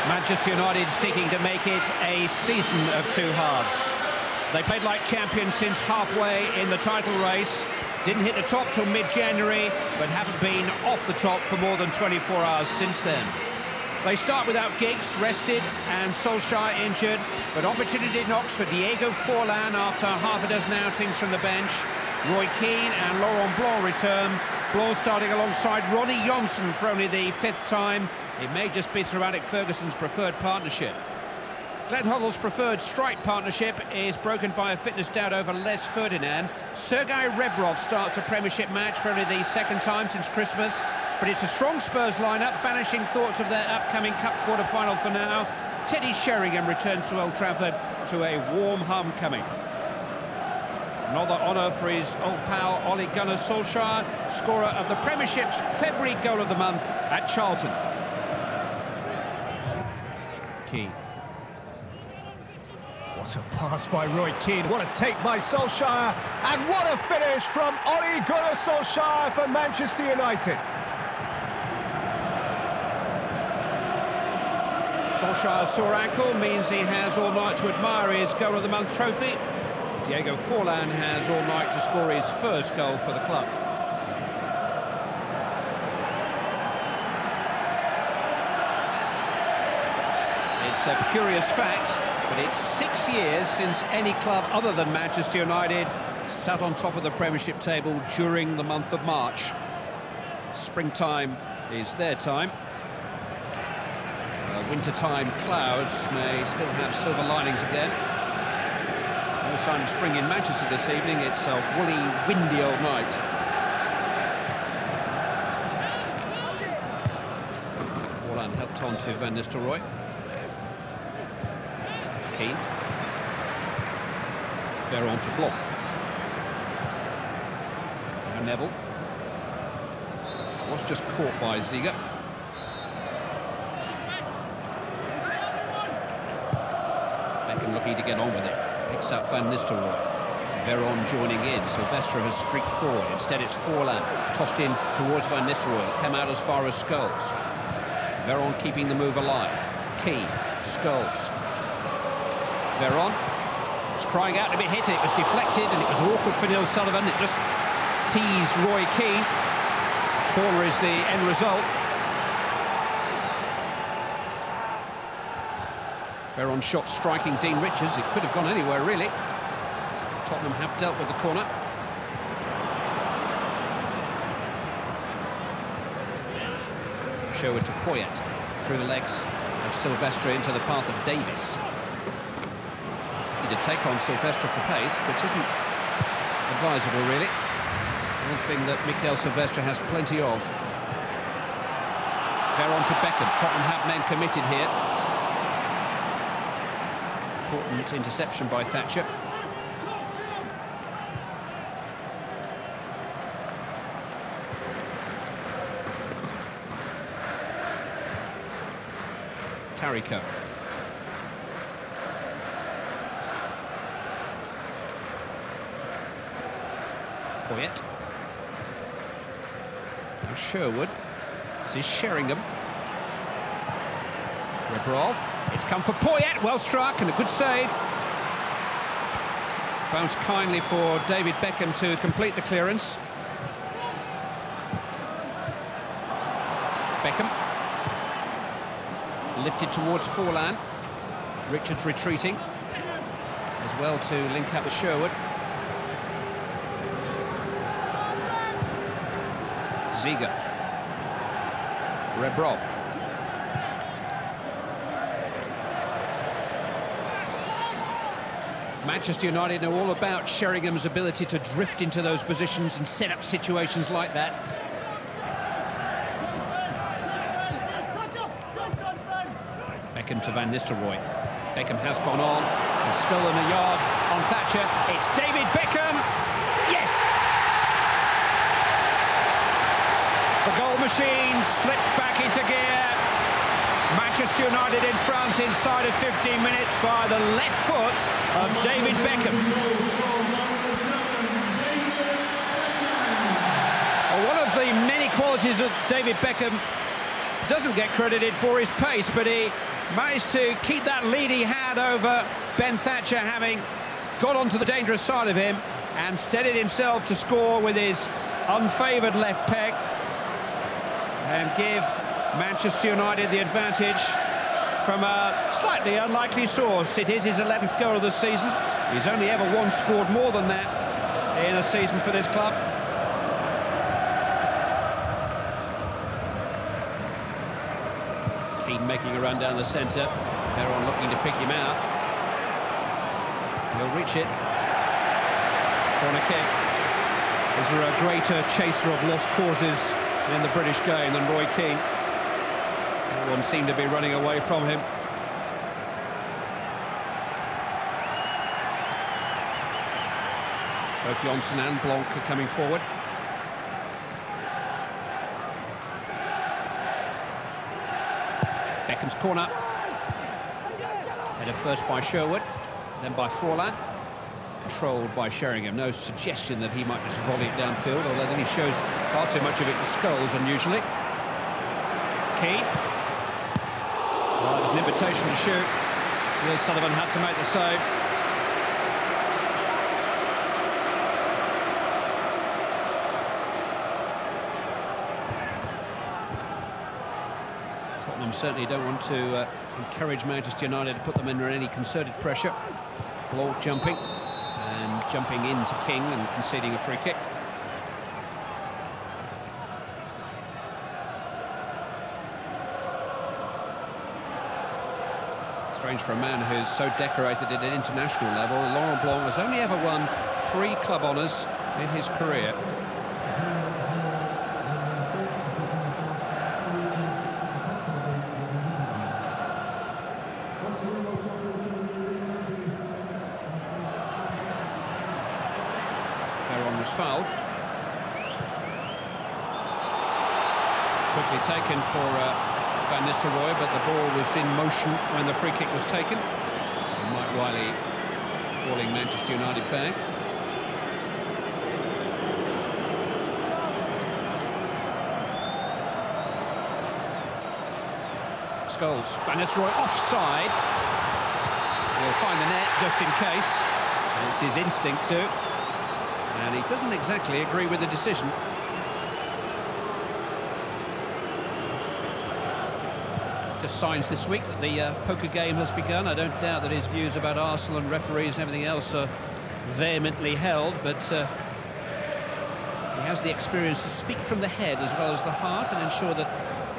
Manchester United seeking to make it a season of two halves. They played like champions since halfway in the title race. Didn't hit the top till mid-January, but haven't been off the top for more than 24 hours since then. They start without Giggs, rested, and Solskjaer injured, but opportunity knocks for Diego Forlan after half a dozen outings from the bench. Roy Keane and Laurent Blanc return. Blanc starting alongside Ronnie Johnson for only the fifth time. It may just be Sir Alex Ferguson's preferred partnership. Glenn Hoddle's preferred strike partnership is broken by a fitness doubt over Les Ferdinand. Sergei Rebrov starts a Premiership match for only the second time since Christmas. But it's a strong Spurs lineup, banishing thoughts of their upcoming Cup quarter-final for now. Teddy Sheringham returns to Old Trafford to a warm homecoming. Another honour for his old pal Ole Gunnar Solskjaer, scorer of the Premiership's February goal of the month at Charlton. Keane. What a pass by Roy Keane, what a take by Solskjaer, and what a finish from Ole Gunnar Solskjaer for Manchester United. Solskjaer's sore ankle means he has all night to admire his goal of the month trophy. Diego Forlan has all night to score his first goal for the club. It's a curious fact, but it's 6 years since any club other than Manchester United sat on top of the Premiership table during the month of March. Springtime is their time. Wintertime clouds may still have silver linings again. No sign of spring in Manchester this evening. It's a woolly, windy old night. Forlan helped on to Van Nistelrooy. Keane. Veron to Blanc. Now Neville. Was just caught by Ziga. Beckham looking to get on with it. Picks up Van Nistelrooy. Veron joining in. Silvestre has streaked forward. Instead it's Forlan. Tossed in towards Van Nistelrooy. Come out as far as Scholes. Veron keeping the move alive. Keane. Scholes. Veron was crying out to be hit. It was deflected and it was awkward for Neil Sullivan. It just teased Roy Keane. Corner is the end result. Veron shot striking Dean Richards. It could have gone anywhere, really. Tottenham have dealt with the corner. Sherwood to Poyet. Through the legs of Silvestre into the path of Davis. He did take on Silvestre for pace, which isn't advisable, really. One thing that Mikel Silvestre has plenty of. Veron to Beckham. Tottenham have men committed here. Important interception by Thatcher. Tarico. Poyet. Now Sherwood. This is Sheringham. Rebrov. It's come for Poyet. Well struck and a good save. Bounced kindly for David Beckham to complete the clearance. Beckham. Lifted towards Forlan. Richards retreating. As well to link up with Sherwood. Ziga. Rebrov. Manchester United know all about Sheringham's ability to drift into those positions and set up situations like that. Beckham to Van Nistelrooy. Beckham has gone on and stolen a yard on Thatcher. It's David Beckham. Yes! The goal machine slipped back into gear. Manchester United in front inside of 15 minutes via the left foot of David Beckham. Well, one of the many qualities that David Beckham doesn't get credited for his pace, but he managed to keep that lead he had over Ben Thatcher, having got onto the dangerous side of him, and steadied himself to score with his unfavoured left peg and give Manchester United the advantage from a slightly unlikely source. It is his 11th goal of the season. He's only ever once scored more than that in a season for this club. Keane making a run down the centre. Heron looking to pick him out. He'll reach it. Corner kick. Is there a greater chaser of lost causes in the British game than Roy Keane? No one seemed to be running away from him. Both Johnson and Blanc are coming forward. Beckham's corner. Headed first by Sherwood, then by Forlan. Controlled by Sheringham. No suggestion that he might just volley it downfield, although then he shows far too much of it to Scholes, unusually. Keane. Well, it was an invitation to shoot. Will Sullivan had to make the save. Tottenham certainly don't want to encourage Manchester United to put them under any concerted pressure. Blanc jumping. And jumping into King and conceding a free kick. Strange for a man who's so decorated at an international level. Laurent Blanc has only ever won 3 club honours in his career. Was fouled. Quickly taken for Van Nistelrooy, but the ball was in motion when the free kick was taken. And Mike Riley calling Manchester United back. Scholes, Van Nistelrooy offside. He'll find the net just in case. It's his instinct to. And he doesn't exactly agree with the decision. Just signs this week that the poker game has begun. I don't doubt that his views about Arsenal and referees and everything else are vehemently held, but he has the experience to speak from the head as well as the heart and ensure that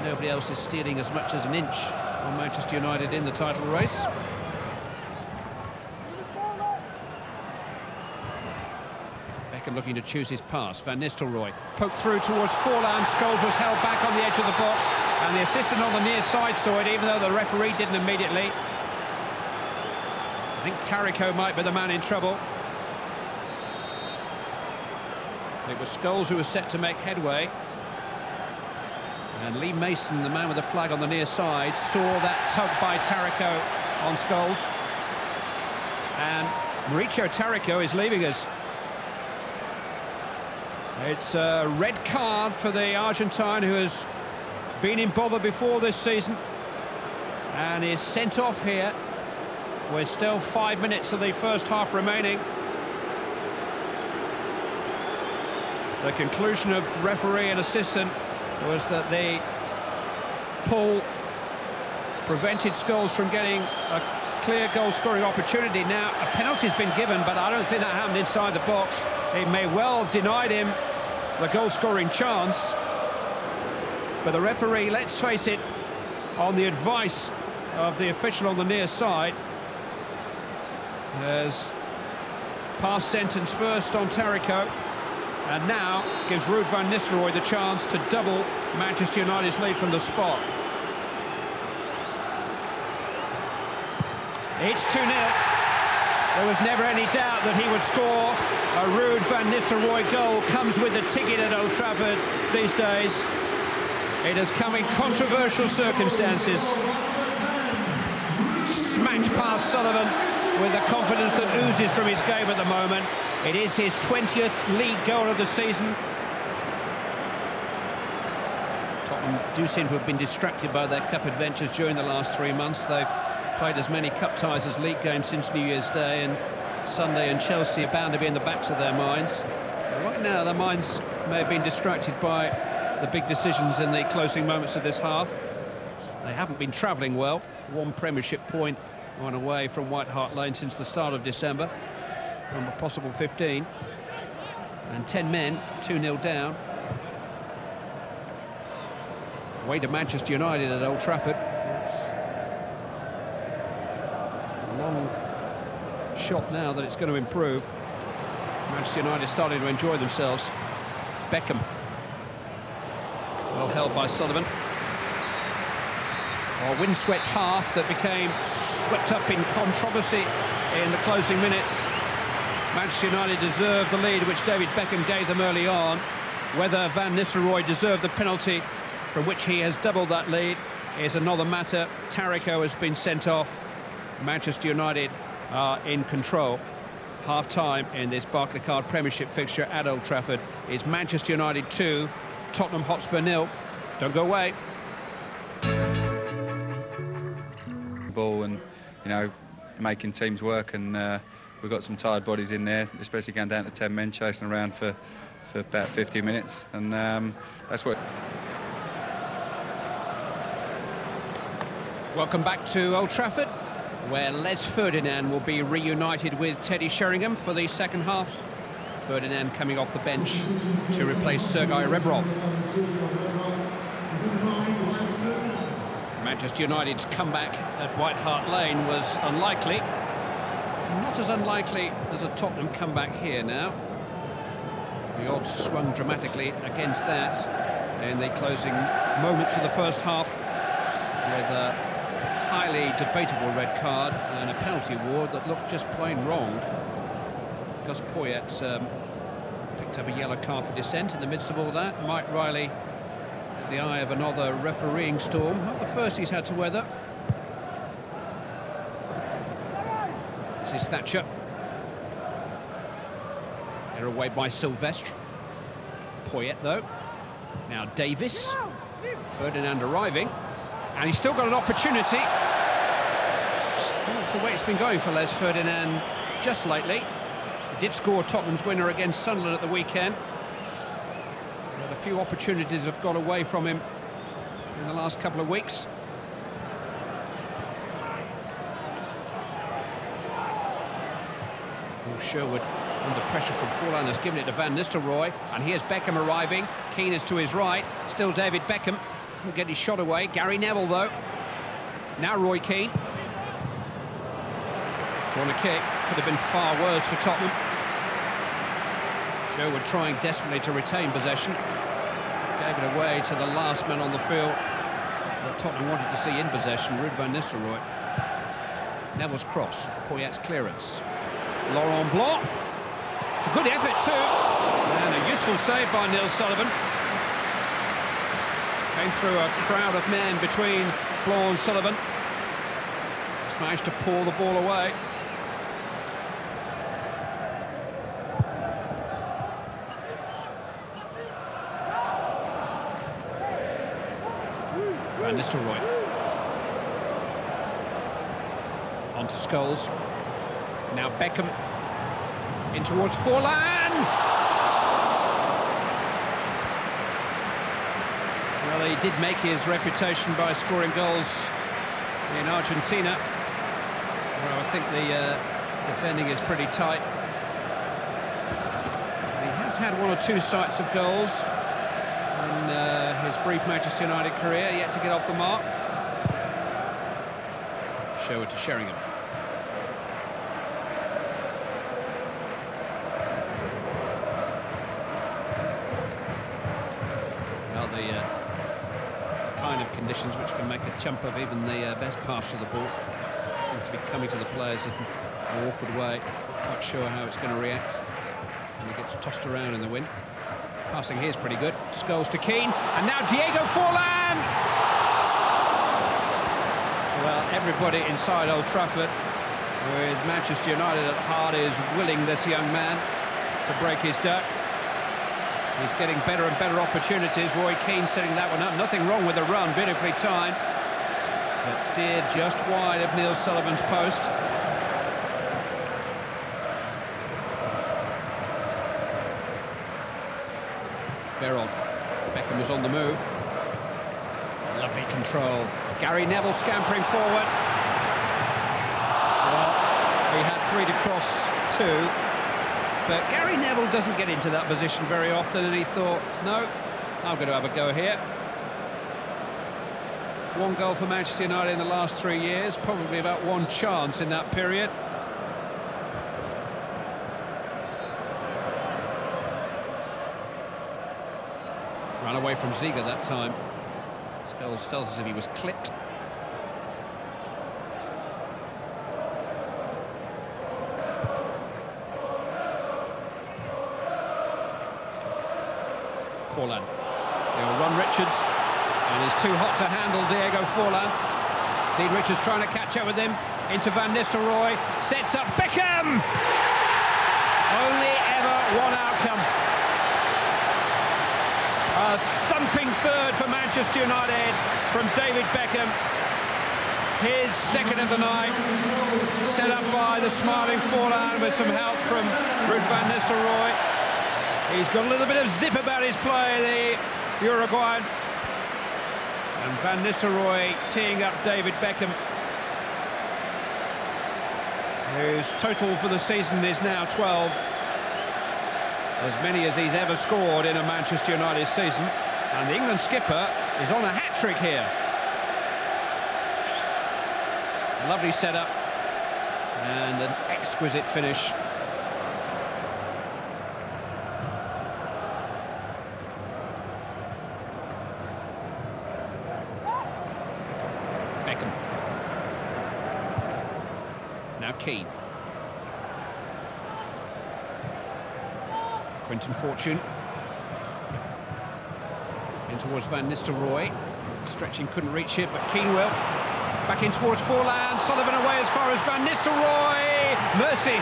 nobody else is stealing as much as an inch on Manchester United in the title race. Beckham looking to choose his pass. Van Nistelrooy poked through towards Forlan. Scholes was held back on the edge of the box, and the assistant on the near side saw it, even though the referee didn't immediately. I think Tarico might be the man in trouble. It was Scholes who was set to make headway. And Lee Mason, the man with the flag on the near side, saw that tug by Tarico on Scholes. And Mauricio Tarico is leaving us. It's a red card for the Argentine, who has been in bother before this season and is sent off here with still 5 minutes of the first half remaining. The conclusion of referee and assistant was that the pull prevented Scholes from getting a clear goal-scoring opportunity. Now, a penalty's been given, but I don't think that happened inside the box. It may well have denied him the goal-scoring chance, but the referee, let's face it, on the advice of the official on the near side, has passed sentence first on Tarico, and now gives Ruud van Nistelrooy the chance to double Manchester United's lead from the spot. It's 2-0. There was never any doubt that he would score. A Ruud van Nistelrooy goal comes with a ticket at Old Trafford these days. It has come in controversial circumstances. Smacked past Sullivan with the confidence that oozes from his game at the moment. It is his 20th league goal of the season. Tottenham and do seem to have been distracted by their cup adventures during the last 3 months. They've played as many cup ties as league games since New Year's Day, and Sunday and Chelsea are bound to be in the backs of their minds. Right now, their minds may have been distracted by the big decisions in the closing moments of this half. They haven't been travelling well. 1 Premiership point on away from White Hart Lane since the start of December, from a possible 15. And 10 men, 2-0 down. Away to Manchester United at Old Trafford. It's a long shot now that it's going to improve. Manchester United starting to enjoy themselves. Beckham. Well held by Sullivan. A windswept half that became swept up in controversy in the closing minutes. Manchester United deserved the lead which David Beckham gave them early on. Whether Van Nistelrooy deserved the penalty from which he has doubled that lead is another matter. Tariko has been sent off. Manchester United are in control. Half-time in this Barclaycard Premiership fixture at Old Trafford is Manchester United 2, Tottenham Hotspur 0. Don't go away. Ball and, you know, making teams work, and we've got some tired bodies in there, especially going down to 10 men chasing around for about 50 minutes, and that's what. Welcome back to Old Trafford, where Les Ferdinand will be reunited with Teddy Sheringham for the second half. Ferdinand coming off the bench to replace Sergei Rebrov. Manchester United's comeback at White Hart Lane was unlikely. Not as unlikely as a Tottenham comeback here now. The odds swung dramatically against that in the closing moments of the first half, with a highly debatable red card and a penalty award that looked just plain wrong. Gus Poyet picked up a yellow card for dissent in the midst of all that. Mike Riley, the eye of another refereeing storm, not the first he's had to weather. This is Thatcher. They're away by Sylvestre. Poyet, though. Now Davis. Ferdinand arriving. And he's still got an opportunity. Well, that's the way it's been going for Les Ferdinand just lately. He did score Tottenham's winner against Sunderland at the weekend. But a few opportunities have got away from him in the last couple of weeks. Well, Sherwood under pressure from Forlan has given it to Van Nistelrooy, and here's Beckham arriving. Keane is to his right, still David Beckham. Couldn't get his shot away. Gary Neville, though. Now Roy Keane. Corner kick. Could have been far worse for Tottenham. Sherwood trying desperately to retain possession. Gave it away to the last man on the field that Tottenham wanted to see in possession, Ruud van Nistelrooy. Neville's cross. Poyet's clearance. Laurent Blanc. It's a good effort too. And a useful save by Neil Sullivan. Came through a crowd of men between Blanc and Sullivan. Just managed to pull the ball away. Van Nistelrooy. On to Scholes. Now Beckham. In towards Forlan. Well, he did make his reputation by scoring goals in Argentina, where I think the defending is pretty tight. He has had 1 or 2 sights of goals in his brief Manchester United career, yet to get off the mark. Sherwood to Sheringham. Well, the kind of conditions which can make a chump of even the best pass of the ball seems to be coming to the players in an awkward way. Not sure how it's going to react, and he gets tossed around in the wind. Passing here is pretty good. Scholes to Keane, and now Diego Forlan! Well, everybody inside Old Trafford, with Manchester United at heart, is willing this young man to break his duck. He's getting better and better opportunities. Roy Keane setting that one up. Nothing wrong with the run, beautifully timed. But steered just wide of Neil Sullivan's post. Beron. Beckham is on the move. Lovely control. Gary Neville scampering forward. Well, he had 3 to cross 2. But Gary Neville doesn't get into that position very often, and he thought, no, I'm going to have a go here. 1 goal for Manchester United in the last 3 years, probably about 1 chance in that period. Ran away from Ziege that time. Scholes felt as if he was clipped. Forlan. They'll run Richards, and he's too hot to handle Diego Forlan. Dean Richards trying to catch up with him, into Van Nistelrooy, sets up Beckham! Only ever one outcome. A thumping third for Manchester United from David Beckham. His second of the night, set up by the smiling Forlan with some help from Ruud van Nistelrooy. He's got a little bit of zip about his play, the Uruguayan. And Van Nistelrooy teeing up David Beckham, whose total for the season is now 12. As many as he's ever scored in a Manchester United season. And the England skipper is on a hat-trick here. Lovely setup and an exquisite finish. Beckham. Now Keane. Quinton Fortune. In towards Van Nistelrooy. Stretching, couldn't reach it, but Keane will. Back in towards Forlan. Sullivan away as far as Van Nistelrooy. Mercy.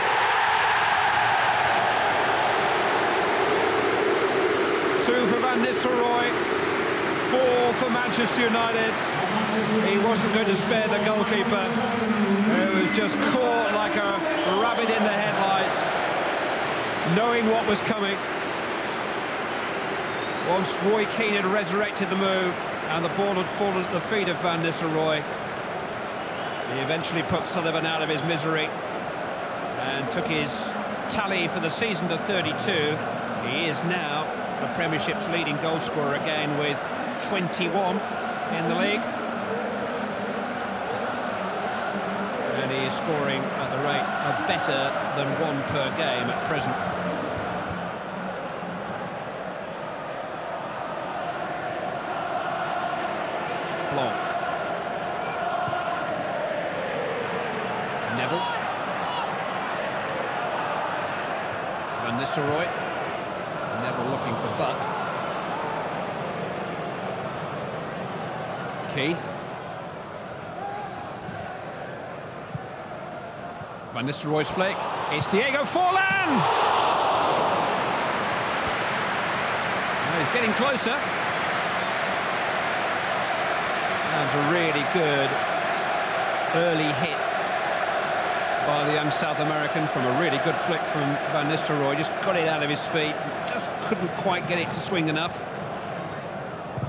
Two for Van Nistelrooy. 4 for Manchester United. He wasn't going to spare the goalkeeper, who was just caught like a rabbit in the headlights, knowing what was coming. Once Roy Keane had resurrected the move and the ball had fallen at the feet of Van Nistelrooy, he eventually put Sullivan out of his misery and took his tally for the season to 32. He is now the Premiership's leading goalscorer again with 21 in the league. And he is scoring at the rate of better than 1 per game at present. Long. Neville. Van Nistelrooy. Neville looking for Butt. Keane. Van Nistelrooy's flick. It's Diego Forlan! Oh, he's getting closer. That was a really good early hit by the young South American from a really good flick from Van Nistelrooy. Just got it out of his feet. Just couldn't quite get it to swing enough.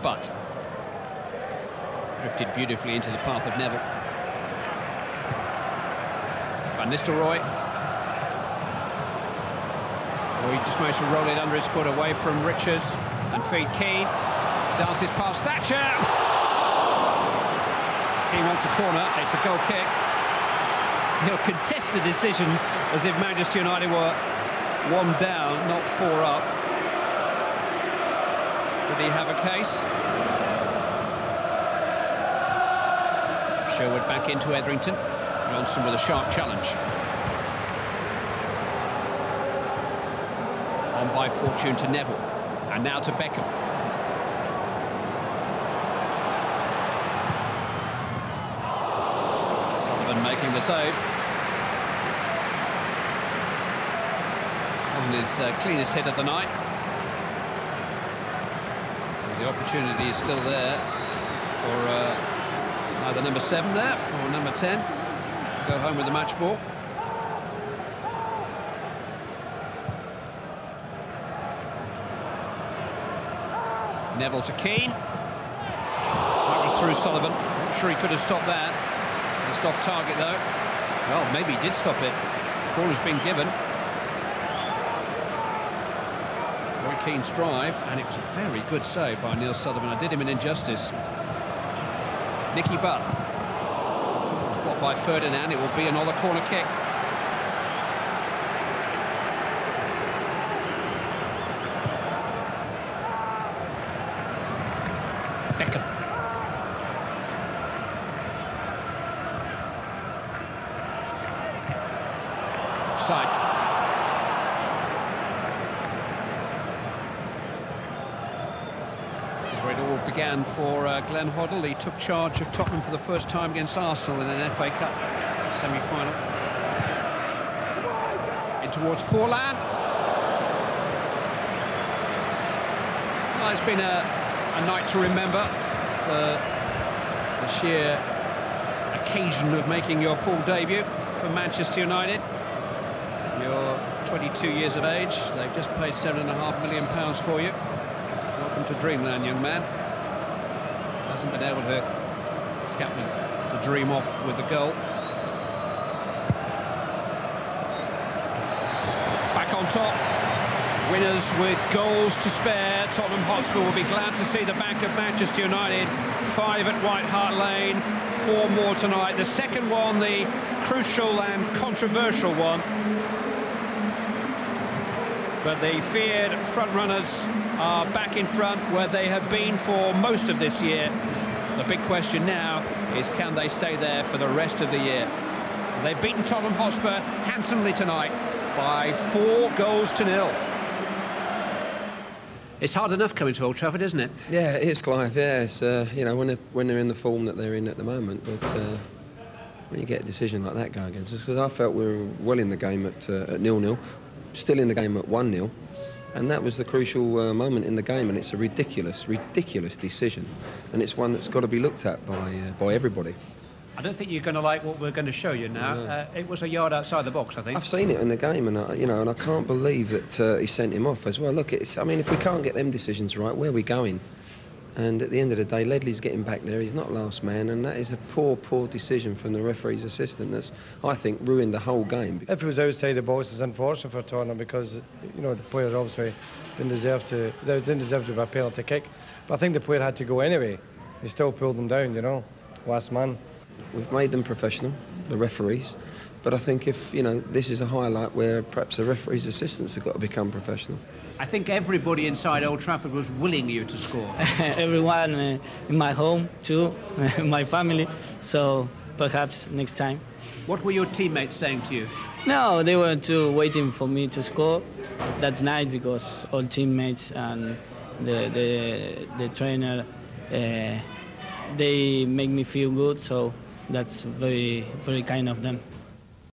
But drifted beautifully into the path of Neville. Van Nistelrooy. Oh, he just managed to roll it under his foot away from Richards and feed Keane. Dances past Thatcher. Keane wants a corner. It's a goal kick. He'll contest the decision as if Manchester United were 1 down, not 4 up. Did he have a case? Sherwood back into Etherington. Johnson with a sharp challenge. On by Fortune to Neville. And now to Beckham. Sullivan making the save. Wasn't his cleanest hit of the night. The opportunity is still there for either number 7 there or number 10 to go home with the match ball. Neville to Keane. That was through Sullivan. Not sure he could have stopped that. Just off target though. Well, maybe he did stop it. Call has been given. Roy Keane's drive, and it was a very good save by Neil Sullivan. I did him an injustice. Nicky Butt. It's blocked by Ferdinand. It will be another corner kick. Beckham. Side. This is where it all began for Glenn Hoddle. He took charge of Tottenham for the first time against Arsenal in an FA Cup semi-final. In towards Forlan. Well, it's been a night to remember for the sheer occasion of making your full debut for Manchester United. You're 22 years of age. They've just paid £7.5 million for you. Welcome to Dreamland, young man. Hasn't been able to captain the dream off with the goal. Back on top. Winners with goals to spare. Tottenham Hotspur will be glad to see the back of Manchester United. 5 at White Hart Lane, 4 more tonight. The second one, the crucial and controversial one. But the feared front-runners are back in front where they have been for most of this year. The big question now is, can they stay there for the rest of the year? They've beaten Tottenham Hotspur handsomely tonight by 4 goals to 0. It's hard enough coming to Old Trafford, isn't it? Yeah, it is, Clive. Yeah, it's you know, when they're in the form that they're in at the moment, but when you get a decision like that go against us, because I felt we were well in the game at 0-0, still in the game at 1-0, and that was the crucial moment in the game, and it's a ridiculous decision, and it's one that's got to be looked at by everybody. I don't think you're going to like what we're going to show you now. No. It was a yard outside the box, I think. I've seen it in the game, and I can't believe that he sent him off as well. Look, I mean, if we can't get them decisions right, where are we going? And at the end of the day, Ledley's getting back there. He's not last man, and that is a poor decision from the referee's assistant. That's, I think, ruined the whole game. If it was outside the box, it's unfortunate for Tottenham because the players obviously didn't deserve to have a penalty kick. But I think the player had to go anyway. He still pulled them down, last man. We've made them professional, the referees, but I think if, this is a highlight where perhaps the referee's assistants have got to become professional. I think everybody inside Old Trafford was willing you to score. Everyone in my home, too, my family, so perhaps next time. What were your teammates saying to you? No, they were too waiting for me to score. That's nice because all teammates and the trainer, they make me feel good, so that's very, very kind of them.